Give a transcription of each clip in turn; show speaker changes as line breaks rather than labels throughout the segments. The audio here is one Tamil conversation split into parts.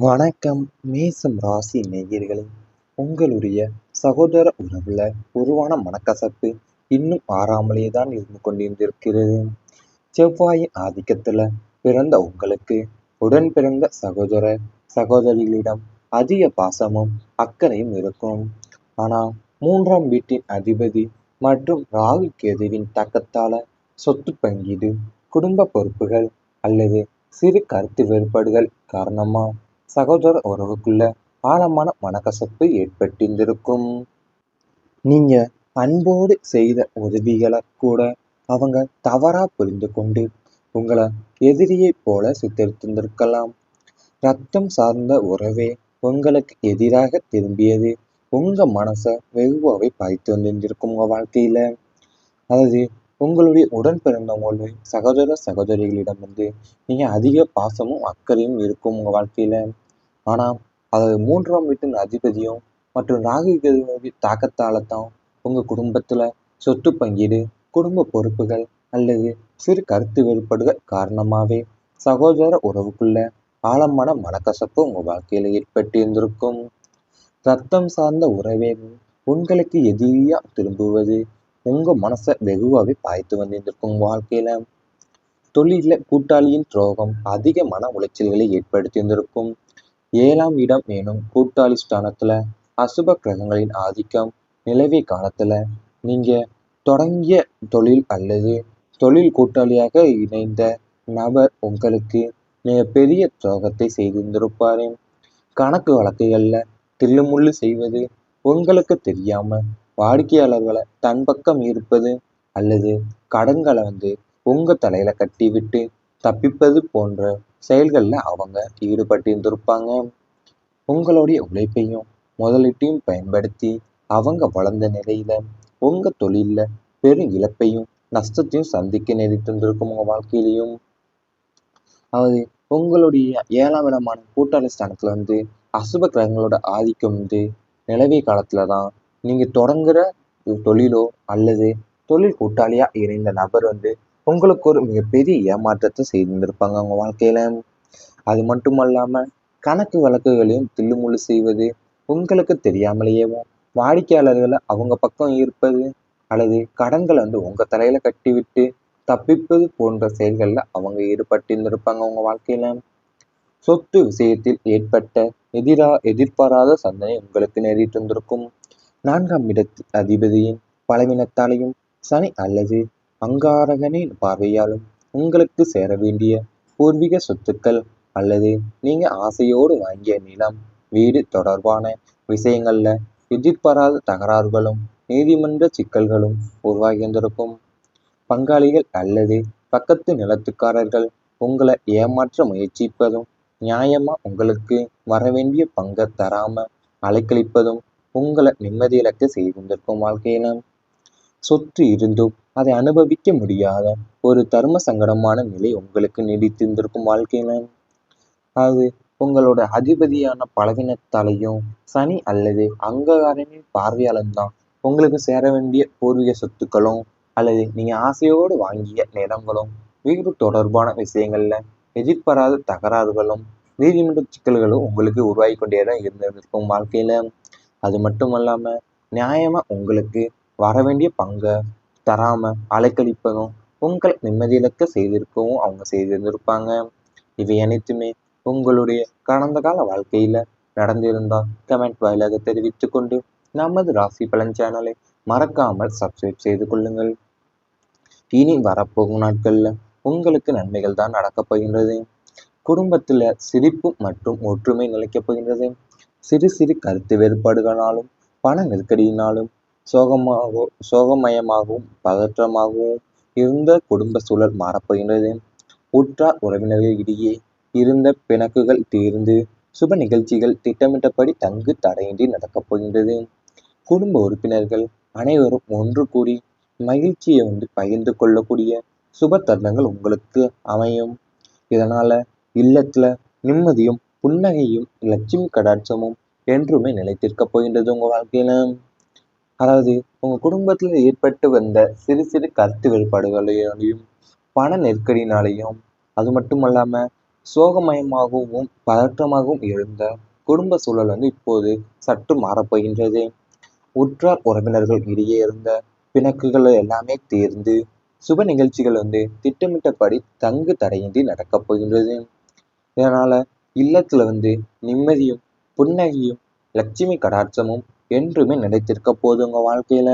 வணக்கம். மேசம் ராசி நேயர்களே, உங்களுடைய சகோதர உறவுல உருவான மனக்கசப்பு இன்னும் ஆறாமலே தான் இருந்து கொண்டிருக்கிறது. செவ்வாயின் ஆதிக்கத்துல பிறந்த உங்களுக்கு உடன் பிறந்த சகோதர சகோதரிகளிடம் அதிக பாசமும் அக்கறையும் இருக்கும். ஆனா மூன்றாம் வீட்டின் அதிபதி மற்றும் ராகு கேதுவின் தாக்கத்தால சொத்து பங்கீடு, குடும்ப பொறுப்புகள் அல்லது சிறு கருத்து வேறுபாடுகள் காரணமா சகோதர உறவுக்குள்ள ஆழமான மனக்கசப்பு ஏற்பட்டிருந்திருக்கும். நீங்க அன்போடு செய்த உதவிகளை கூட அவங்க தவறா புரிந்து கொண்டு உங்களை எதிரியைப் போல சித்தரித்திருந்திருக்கலாம். ரத்தம் சார்ந்த உறவே உங்களுக்கு எதிராக திரும்பியது உங்க மனசை வெகுவாவே பாய்த்து வந்திருந்திருக்கும் உங்க வாழ்க்கையில. அதாவது உங்களுடைய உடன் பிறந்தவங்களுடைய சகோதர சகோதரிகளிடம் வந்து நீங்க அதிக பாசமும் அக்கறையும் இருக்கும் உங்க வாழ்க்கையில. ஆனா அதாவது மூன்றாம் வீட்டின் அதிபதியும் மற்றும் ராகு கேதுவின் தாக்கத்தால தான் உங்க குடும்பத்துல சொத்து பங்கீடு, குடும்ப பொறுப்புகள் அல்லது சிறு கருத்து வேறுபாடுகள் காரணமாவே சகோதர உறவுக்குள்ள ஆழமான மனக்கசப்பு உங்க வாழ்க்கையில ஏற்பட்டு இருந்திருக்கும். ரத்தம் சார்ந்த உறவே உங்களுக்கு எதிரியா திரும்புவது உங்க மனசை வெகுவாவே பாய்த்து வந்திருக்கும் உங்க வாழ்க்கையில. தொழில கூட்டாளியின் துரோகம் அதிக மன உளைச்சல்களை ஏற்படுத்தியிருந்திருக்கும். 7ஆம் இடம் எனும் கூட்டாளி ஸ்தானத்துல அசுப கிரகங்களின் ஆதிக்கம் நிலவிய காலத்துல நீங்க தொடங்கிய தொழில் அல்லது தொழில் கூட்டாளியாக இணைந்த நபர் உங்களுக்கு மிக பெரிய துரோகத்தை செய்திருந்திருப்பாரு. கணக்கு வழக்குகள்ல தில்லுமுள்ளு செய்வது, உங்களுக்கு தெரியாம வாடிக்கையாளர்களை தன் பக்கம் ஈர்ப்பது அல்லது கடன்களை வந்து உங்க தலையில கட்டிவிட்டு தப்பிப்பது போன்ற செயல்கள்ல அவங்க ஈடுபட்டிருந்திருப்பாங்க. உங்களுடைய உழைப்பையும் முதலீட்டையும் பயன்படுத்தி அவங்க வளர்ந்த நிலையில உங்க தொழில்ல பெரும் இழப்பையும் நஷ்டத்தையும் சந்திக்க நேரிட்டிருந்திருக்கும் உங்க வாழ்க்கையிலையும். அதாவது உங்களுடைய 7ஆம் இடமான கூட்டாளி ஸ்தானத்துல வந்து அசுப கிரகங்களோட ஆதிக்கம் வந்து நிலவிய காலத்துல தான் நீங்க தொடங்குற தொழிலோ அல்லது தொழில் கூட்டாளியா இணைந்த நபர் வந்து உங்களுக்கு ஒரு மிகப்பெரிய ஏமாற்றத்தை செய்திருந்திருப்பாங்க அவங்க வாழ்க்கையில. அது மட்டுமல்லாம கணக்கு வழக்குகளையும் தில்லுமுள்ளு செய்வது, உங்களுக்கு தெரியாமலேயேவும் வாடிக்கையாளர்களை அவங்க பக்கம் ஈர்ப்பது அல்லது கடன்களை வந்து உங்க தலையில கட்டிவிட்டு தப்பிப்பது போன்ற செயல்கள்ல அவங்க ஈடுபட்டிருந்திருப்பாங்க உங்க வாழ்க்கையில. சொத்து விஷயத்தில் ஏற்பட்ட எதிர்பாராத சந்தனை உங்களுக்கு நேரிட்டிருந்திருக்கும். 4ஆம் இடத்து அதிபதியின் பலவீனத்தாலையும் சனி அல்லது அங்காரகனின் பார்வையாலும் உங்களுக்கு சேர வேண்டிய பூர்வீக சொத்துக்கள் அல்லது நீங்க ஆசையோடு வாங்கிய நிலம், வீடு தொடர்பான விஷயங்கள்ல எதிர்பாராத தகராறுகளும் நீதிமன்ற சிக்கல்களும் உருவாகியிருந்திருக்கும். பங்காளிகள் அல்லது பக்கத்து நிலத்துக்காரர்கள் உங்களை ஏமாற்ற முயற்சிப்பதும், நியாயமா உங்களுக்கு வரவேண்டிய பங்கை தராம அலைக்கழிப்பதும் உங்களை நிம்மதியிழக்க செய்திருந்திருக்கும் வாழ்க்கையில. சொத்து இருந்தும் அதை அனுபவிக்க முடியாத ஒரு தர்ம சங்கடமான நிலை உங்களுக்கு நீடித்திருந்திருக்கும் வாழ்க்கையில. அது உங்களோட அதிபதியான பலவீனத்தாலையும் சனி அல்லது அங்ககாரனின் பார்வையாலும் தான் உங்களுக்கு சேர வேண்டிய பூர்வீக சொத்துக்களும் அல்லது நீங்க ஆசையோடு வாங்கிய நிலங்களும் வீடு தொடர்பான விஷயங்கள்ல எதிர்பாராத தகராறுகளும் நீதிமன்ற சிக்கல்களும் உங்களுக்கு உருவாகி கொண்டேதான் இருந்திருக்கும் வாழ்க்கையில. அது மட்டும் அல்லாம நியாயமா உங்களுக்கு வரவேண்டிய பங்கை தராம அலைக்கழிப்பதும் உங்களை நிம்மதியிழக்க செய்திருக்கவும் அவங்க செய்திருந்திருப்பாங்க. இவை அனைத்துமே உங்களுடைய கடந்த கால வாழ்க்கையில நடந்திருந்தால் கமெண்ட் வாயிலாக தெரிவித்துக் கொண்டு நமது ராசி பலன் சேனலை மறக்காமல் சப்ஸ்கிரைப் செய்து கொள்ளுங்கள். இனி வரப்போகும் நாட்கள்ல உங்களுக்கு நன்மைகள் தான் நடக்கப் போகின்றது. குடும்பத்துல சிரிப்பு மற்றும் ஒற்றுமை நிலைக்கப் போகின்றது. சிறு சிறு கருத்து வேறுபாடுகளாலும் பண நெருக்கடியினாலும் சோகமயமாகவும் பதற்றமாகவும் இருந்த குடும்ப சூழல் மாறப்போகின்றது. உற்றார் உறவினர்களிடையே இருந்த பிணக்குகள் தீர்ந்து சுப நிகழ்ச்சிகள் திட்டமிட்டபடி தங்கு தடையின்றி நடக்கப் போகின்றது. குடும்ப உறுப்பினர்கள் அனைவரும் ஒன்று கூடி மகிழ்ச்சியை வந்து பகிர்ந்து கொள்ளக்கூடிய சுப தருணங்கள் உங்களுக்கு அமையும். இதனால இல்லத்துல நிம்மதியும் புன்னகையும் லட்சுமி கடாட்சமும் என்றுமே நிலைத்திருக்க போகின்றது உங்க வாழ்க்கையில. அதாவது உங்க குடும்பத்துல ஏற்பட்டு வந்த சிறு சிறு கருத்து வேறுபாடுகளையும் பண நெருக்கடினாலையும் அது மட்டும் அல்லாம சோகமயமாகவும் பதற்றமாகவும் எழுந்த குடும்ப சூழல் இப்போது சற்று மாறப்போகின்றது. உற்றார் உறவினர்கள் இடையே இருந்த பிணக்குகள் எல்லாமே தீர்ந்து சுப நிகழ்ச்சிகள் திட்டமிட்டபடி தங்கு தடையின்றி நடக்கப் போகின்றது. இதனால இல்லத்துல நிம்மதியும் புன்னகையும் லட்சுமி கடாட்சமும் என்றுமே நிலைத்திருக்க போது உங்க வாழ்க்கையில.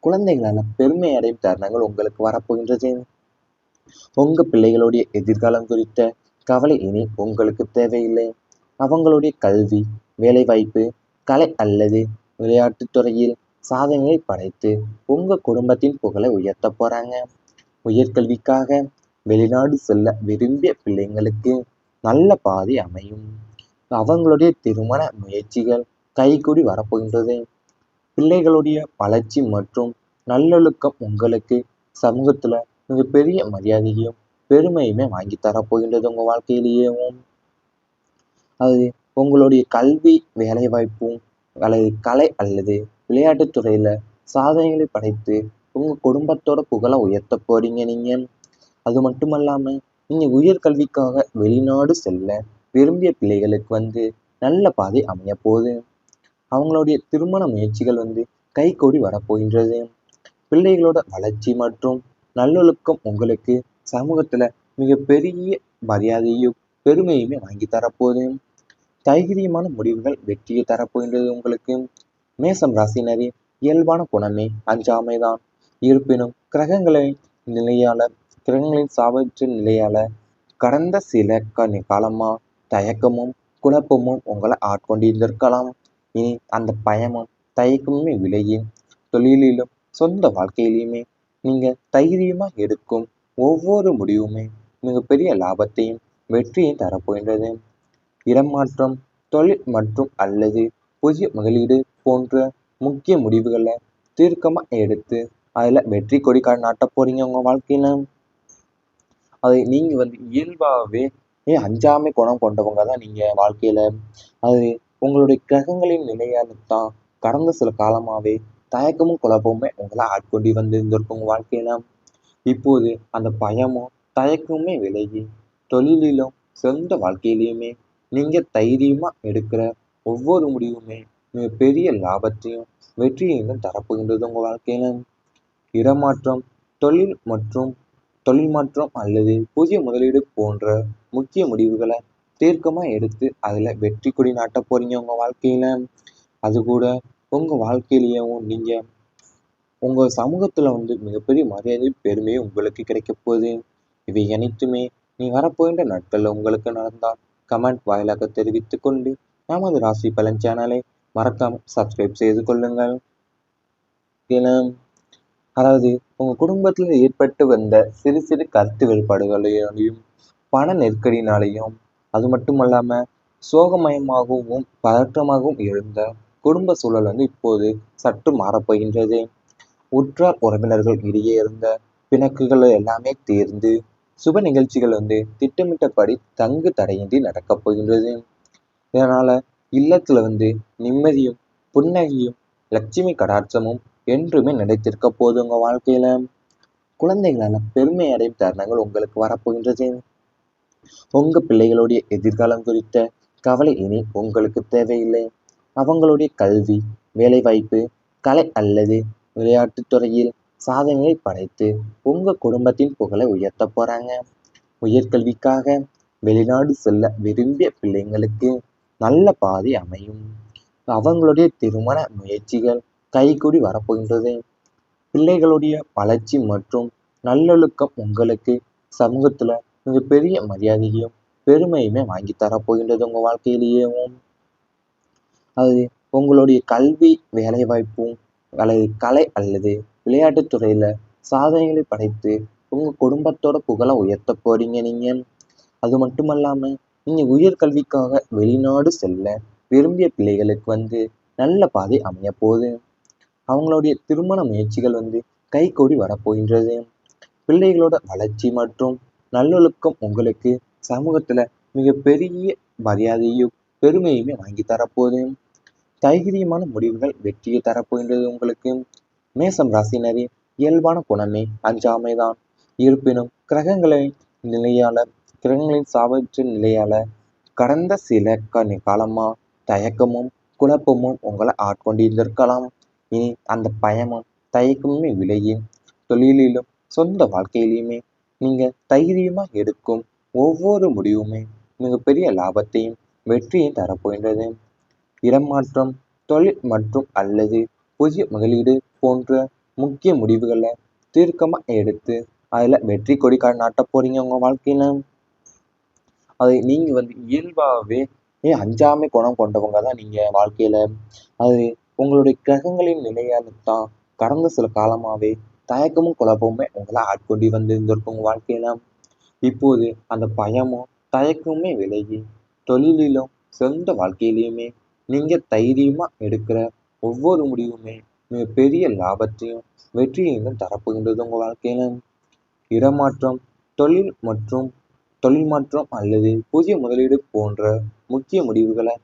குழந்தைகளால பெருமை அடையும் தருணங்கள் உங்களுக்கு வரப்போகின்றது. உங்க பிள்ளைகளுடைய எதிர்காலம் குறித்த கவலை இனி உங்களுக்கு தேவையில்லை. அவங்களுடைய கல்வி, வேலைவாய்ப்பு, கலை அல்லது விளையாட்டுத் துறையில் சாதனைகளை படைத்து உங்க குடும்பத்தின் புகழை உயர்த்த போறாங்க. உயர்கல்விக்காக வெளிநாடு செல்ல விரும்பிய பிள்ளைங்களுக்கு நல்ல பாதை அமையும். அவங்களுடைய திருமண முயற்சிகள் கைகூடி வரப்போகின்றது. பிள்ளைகளுடைய வளர்ச்சி மற்றும் நல்லொழுக்கம் உங்களுக்கு சமூகத்துல மிகப்பெரிய மரியாதையும் பெருமையுமே வாங்கி தரப்போகின்றது உங்க வாழ்க்கையிலேயும். அது உங்களுடைய கல்வி, வேலைவாய்ப்பும் அல்லது கலை அல்லது விளையாட்டுத் துறையில சாதனைகளை படைத்து உங்க குடும்பத்தோட புகழை உயர்த்த போறீங்க நீங்க. அது மட்டுமல்லாம நீங்க உயர்கல்விக்காக வெளிநாடு செல்ல விரும்பிய பிள்ளைகளுக்கு நல்ல பாதை அமைய போகுது. அவங்களுடைய திருமண முயற்சிகள் கைகூடி வரப்போகின்றது. பிள்ளைகளோட வளர்ச்சி மற்றும் நல்லொழுக்கம் உங்களுக்கு சமூகத்துல மிகப்பெரிய மரியாதையும் பெருமையுமே வாங்கி தரப்போகுது. தைரியமான முடிவுகள் வெற்றியை தரப்போகின்றது உங்களுக்கு. மேசம் ராசினரின் இயல்பான குணமே அஞ்சாமைதான். இருப்பினும் கிரகங்களின் சாபற்ற நிலையால கடந்த சில காலமா தயக்கமும் குழப்பமும் உங்களை ஆட்கொண்டிருந்திருக்கலாம். இனி அந்த பயமும் தயக்கமுமே விலகி தொழிலிலும் சொந்த வாழ்க்கையிலுமே நீங்க தைரியமா எடுக்கும் ஒவ்வொரு முடிவுமே மிகப்பெரிய லாபத்தையும் வெற்றியையும் தரப்போகின்றது. இடமாற்றம், தொழில் மற்றும் அல்லது புதிய முதலீடு போன்ற முக்கிய முடிவுகளை தீர்க்கமா எடுத்து அதுல வெற்றி கொடி நாட்டப் போறீங்க உங்க வாழ்க்கையில. அதை நீங்க இயல்பாகவே அஞ்சாமை குணம் கொண்டவங்க தான் நீங்க வாழ்க்கையில. அது உங்களுடைய கிரகங்களின் நிலையால்தான் கடந்த சில காலமாவே தயக்கமும் குழப்பமுமே உங்களை ஆட்கொண்டு இருந்திருக்கும் உங்க வாழ்க்கையில. இப்போது அந்த பயமும் தயக்கமுமே விலகி தொழிலிலும் சொந்த வாழ்க்கையிலையுமே நீங்க தைரியமா எடுக்கிற ஒவ்வொரு முடிவுமே பெரிய லாபத்தையும் வெற்றியையும் தரப்போகின்றது உங்க வாழ்க்கையில. இடமாற்றம், தொழில் மாற்றம் அல்லது புதிய முதலீடு போன்ற முக்கிய முடிவுகளை தீர்க்கமா எடுத்து அதுல வெற்றி கொடி நாட்ட போறீங்க உங்க வாழ்க்கையில. அது கூட உங்க வாழ்க்கையிலேயும் நீங்க உங்க சமூகத்துல மிகப்பெரிய மரியாதை பெருமையும் உங்களுக்கு கிடைக்க போகுது. இவை அனைத்துமே நீ வரப்போகின்ற நாட்கள்ல உங்களுக்கு நடந்தால் கமெண்ட் வாயிலாக தெரிவித்துக் கொண்டு நமது ராசி பலன் சேனலை மறக்காம சப்ஸ்கிரைப் செய்து கொள்ளுங்கள். அதாவது உங்க குடும்பத்துல ஏற்பட்டு வந்த சிறு சிறு கருத்து வேறுபாடுகளையும் பண நெருக்கடினாலையும் அது மட்டுமல்லாம சோகமயமாகவும் பதற்றமாகவும் எழுந்த குடும்ப சூழல் இப்போது சற்று மாறப்போகின்றது. உற்றார் உறவினர்கள் இடையே இருந்த பிணக்குகள் எல்லாமே தீர்ந்து சுப நிகழ்ச்சிகள் திட்டமிட்டபடி தங்கு தடையின்றி நடக்கப் போகின்றது. இதனால இல்லத்துல நிம்மதியும் புன்னகையும் லட்சுமி கடாட்சமும் என்றுமே நிலைத்திருக்க போது உங்க வாழ்க்கையில. குழந்தைகளால பெருமை அடையும் தருணங்கள் உங்களுக்கு வரப்போகின்றது. உங்க பிள்ளைகளுடைய எதிர்காலம் குறித்த கவலை இனி உங்களுக்கு தேவையில்லை. அவங்களுடைய கல்வி, வேலைவாய்ப்பு, கலை அல்லது விளையாட்டுத் துறையில் சாதனைகளை படைத்து உங்க குடும்பத்தின் புகழை உயர்த்த போறாங்க. உயர்கல்விக்காக வெளிநாடு செல்ல விரும்பிய பிள்ளைங்களுக்கு நல்ல பாதை அமையும். அவங்களுடைய திருமண முயற்சிகள் கைகூடி வரப்போகின்றது. பிள்ளைகளுடைய வளர்ச்சி மற்றும் நல்லொழுக்கம் உங்களுக்கு சமூகத்துல மிகப்பெரிய மரியாதையும் பெருமையுமே வாங்கி தரப்போகின்றது உங்க வாழ்க்கையிலேயும். அது உங்களுடைய கல்வி, வேலைவாய்ப்பும் அல்லது கலை அல்லது விளையாட்டுத் துறையில சாதனைகளை படைத்து உங்க குடும்பத்தோட புகழை உயர்த்த போறீங்க நீங்க. அது மட்டுமல்லாம நீங்க உயர்கல்விக்காக வெளிநாடு செல்ல விரும்பிய பிள்ளைகளுக்கு நல்ல பாதை அமைய போகுது. அவங்களுடைய திருமண முயற்சிகள் கைகூடி வரப்போகின்றது. பிள்ளைகளோட வளர்ச்சி மற்றும் நல்லொழுக்கம் உங்களுக்கு சமூகத்துல மிகப்பெரிய மரியாதையும் பெருமையுமே வாங்கி தரப்போகுது. தைரியமான முடிவுகள் வெற்றியை தரப்போகின்றது உங்களுக்கு. மேசம் ராசினரின் இயல்பான குணமே அஞ்சாமைதான். இருப்பினும் கிரகங்களின் நிலையால கிரகங்களின் சாபற்ற நிலையால கடந்த சில காலமா தயக்கமும் குழப்பமும் உங்களை ஆட்கொண்டிருந்திருக்கலாம். இனி அந்த பயமும் தயக்கமுமே விலகி தொழிலிலும் சொந்த வாழ்க்கையிலுமே நீங்க தைரியமா எடுக்கும் ஒவ்வொரு முடிவுமே மிகப்பெரிய லாபத்தையும் வெற்றியையும் தரப்போகின்றது. இடமாற்றம், தொழில் மற்றும் அல்லது புதிய முதலீடு போன்ற முக்கிய முடிவுகளை தீர்க்கமா எடுத்து அதுல வெற்றி கொடி நாட்டப் போறீங்க உங்க வாழ்க்கையில. அது நீங்க இயல்பாகவே அஞ்சாமை குணம் கொண்டவங்க தான் நீங்க வாழ்க்கையில. அது உங்களுடைய கிரகங்களின் நிலையால தான் கடந்த சில காலமாவே தயக்கமும் குழப்பமுமே உங்களை ஆட்கொண்டு வந்திருந்திருக்கும் உங்க வாழ்க்கையில. இப்போது அந்த பயமும் தயக்கமுமே விலகி தொழிலிலும் சொந்த வாழ்க்கையிலையுமே நீங்க தைரியமா எடுக்கிற ஒவ்வொரு முடிவுமே மிகப்பெரிய லாபத்தையும் வெற்றியையும் தரப்போகின்றது உங்க வாழ்க்கையில. இடமாற்றம், தொழில் மாற்றம் அல்லது புதிய முதலீடு போன்ற முக்கிய முடிவுகளை